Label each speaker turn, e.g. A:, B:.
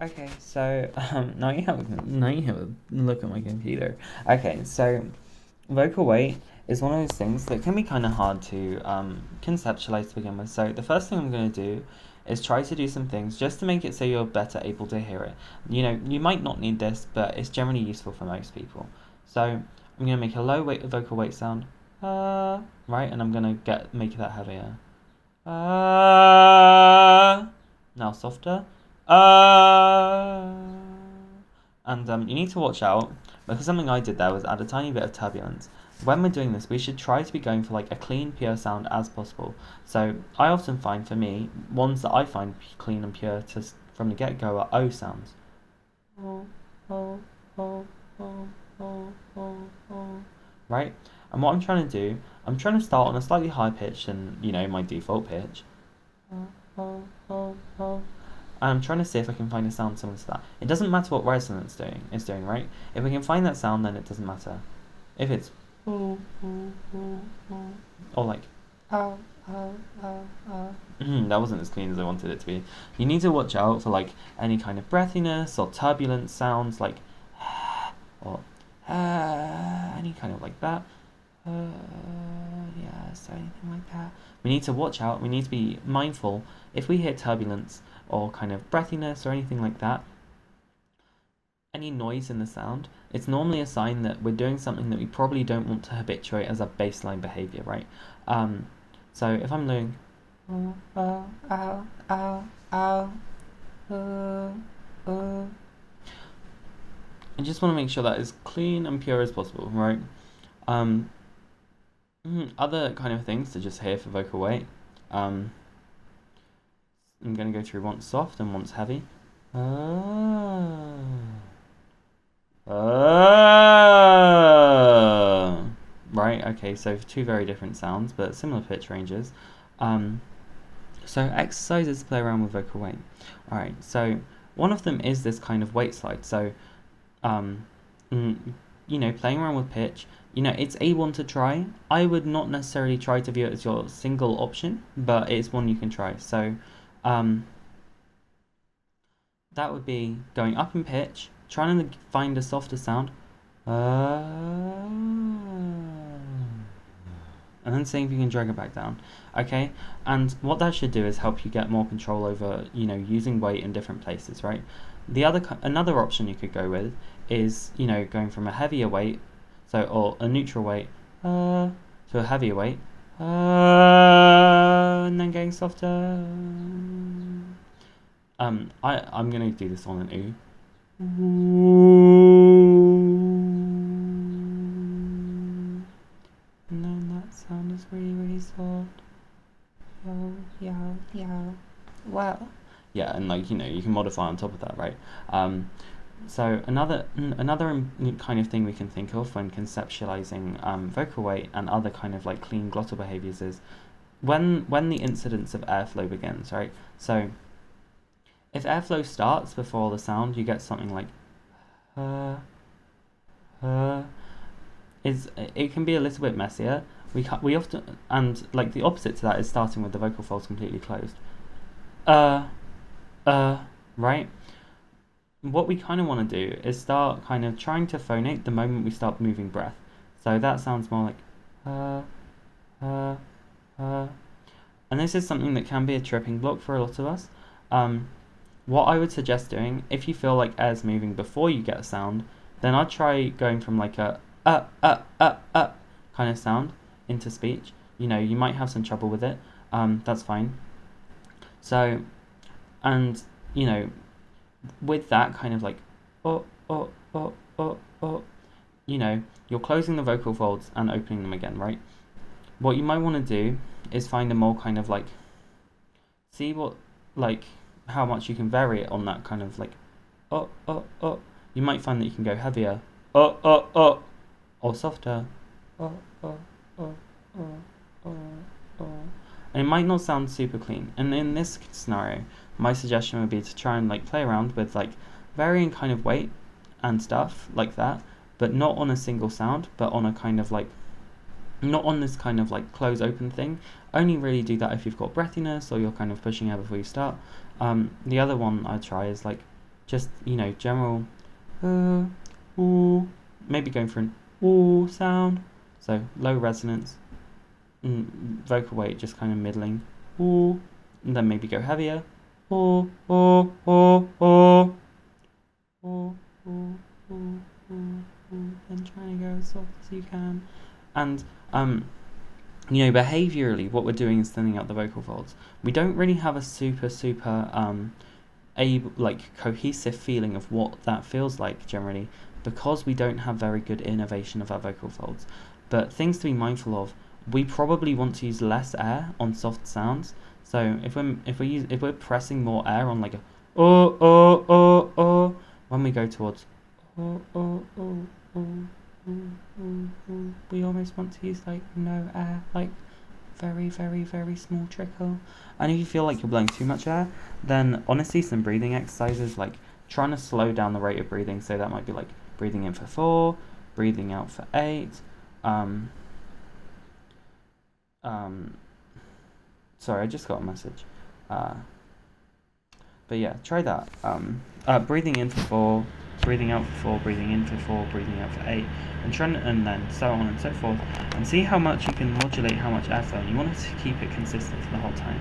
A: Okay, so now you have a look at my computer. Okay, so vocal weight is one of those things that can be kind of hard to conceptualize to begin with. So the first thing I'm going to do is try to do some things just to make it so you're better able to hear it. You might not need this, but it's generally useful for most people. So I'm going to make a low weight vocal weight sound, right, and I'm going to make that heavier. Now softer. Uh, and you need to watch out because something I did there was add a tiny bit of turbulence. When we're doing this, we should try to be going for like a clean, pure sound as possible. So I often find for me, ones that I find clean and pure from the get go are O sounds. Oh, oh, oh, oh, oh, oh, oh. Right? And what I'm trying to do, I'm trying to start on a slightly higher pitch than, my default pitch. Oh, oh, oh. And I'm trying to see if I can find a sound similar to that. It doesn't matter what resonance it's doing, right? If we can find that sound, then it doesn't matter. If it's or like that wasn't as clean as I wanted it to be. You need to watch out for like any kind of breathiness or turbulent sounds, like or any kind of like that. Yeah, so anything like that. We need to watch out. We need to be mindful if we hear turbulence or kind of breathiness or anything like that. Any noise in the sound, it's normally a sign that we're doing something that we probably don't want to habituate as a baseline behavior, right? So if I'm doing I just want to make sure that is clean and pure as possible, right? Other kind of things to just hear for vocal weight. I'm going to go through once soft and once heavy. Right, okay, so two very different sounds, but similar pitch ranges. So exercises to play around with vocal weight. Alright, so one of them is this kind of weight slide. So, playing around with pitch, it's a one to try. I would not necessarily try to view it as your single option, but it's one you can try. So, that would be going up in pitch, trying to find a softer sound, and then seeing if you can drag it back down. Okay, and what that should do is help you get more control over, using weight in different places, right? Another option you could go with is, going from a heavier weight, or a neutral weight, to a heavier weight, and then getting softer. I'm gonna do this on an and then that sound is really, really soft. Yeah. Wow. Yeah, and you can modify on top of that, right? So another kind of thing we can think of when conceptualizing vocal weight and other kind of like clean glottal behaviors is when the incidence of airflow begins, right? So if airflow starts before the sound, you get something like it can be a little bit messier. We often, and like the opposite to that is starting with the vocal folds completely closed. Right? What we kind of want to do is start kind of trying to phonate the moment we start moving breath. So that sounds more like and this is something that can be a tripping block for a lot of us. What I would suggest doing, if you feel like air's moving before you get a sound, then I'd try going from like a kind of sound into speech. You might have some trouble with it. That's fine. So, and with that kind of like you're closing the vocal folds and opening them again, right? What you might want to do is find a more kind of like see what like how much you can vary it on that kind of like you might find that you can go heavier or softer and it might not sound super clean. And in this scenario, my suggestion would be to try and like play around with like varying kind of weight and stuff like that, but not on a single sound, but on a kind of like not on this kind of like close open thing. Only really do that if you've got breathiness or you're kind of pushing out before you start. The other one I'd try is like just, general ooh, maybe going for an ooh sound, so low resonance, vocal weight just kind of middling, ooh, and then maybe go heavier, ooh, ooh, ooh, ooh, ooh, ooh, ooh, ooh, ooh, then trying to go as soft as you can, and behaviorally, what we're doing is thinning out the vocal folds. We don't really have a super cohesive feeling of what that feels like generally, because we don't have very good innervation of our vocal folds. But things to be mindful of: we probably want to use less air on soft sounds. So if we're pressing more air on like a when we go towards we almost want to use like no air, like very, very, very small trickle. And if you feel like you're blowing too much air, then honestly some breathing exercises, like trying to slow down the rate of breathing. So that might be like breathing in for 4, breathing out for 8. Sorry, I just got a message. But yeah, try that. Breathing in for 4, breathing out for 4, breathing in for 4, breathing out for 8, and then so on and so forth, and see how much you can modulate how much airflow. And you want to keep it consistent for the whole time.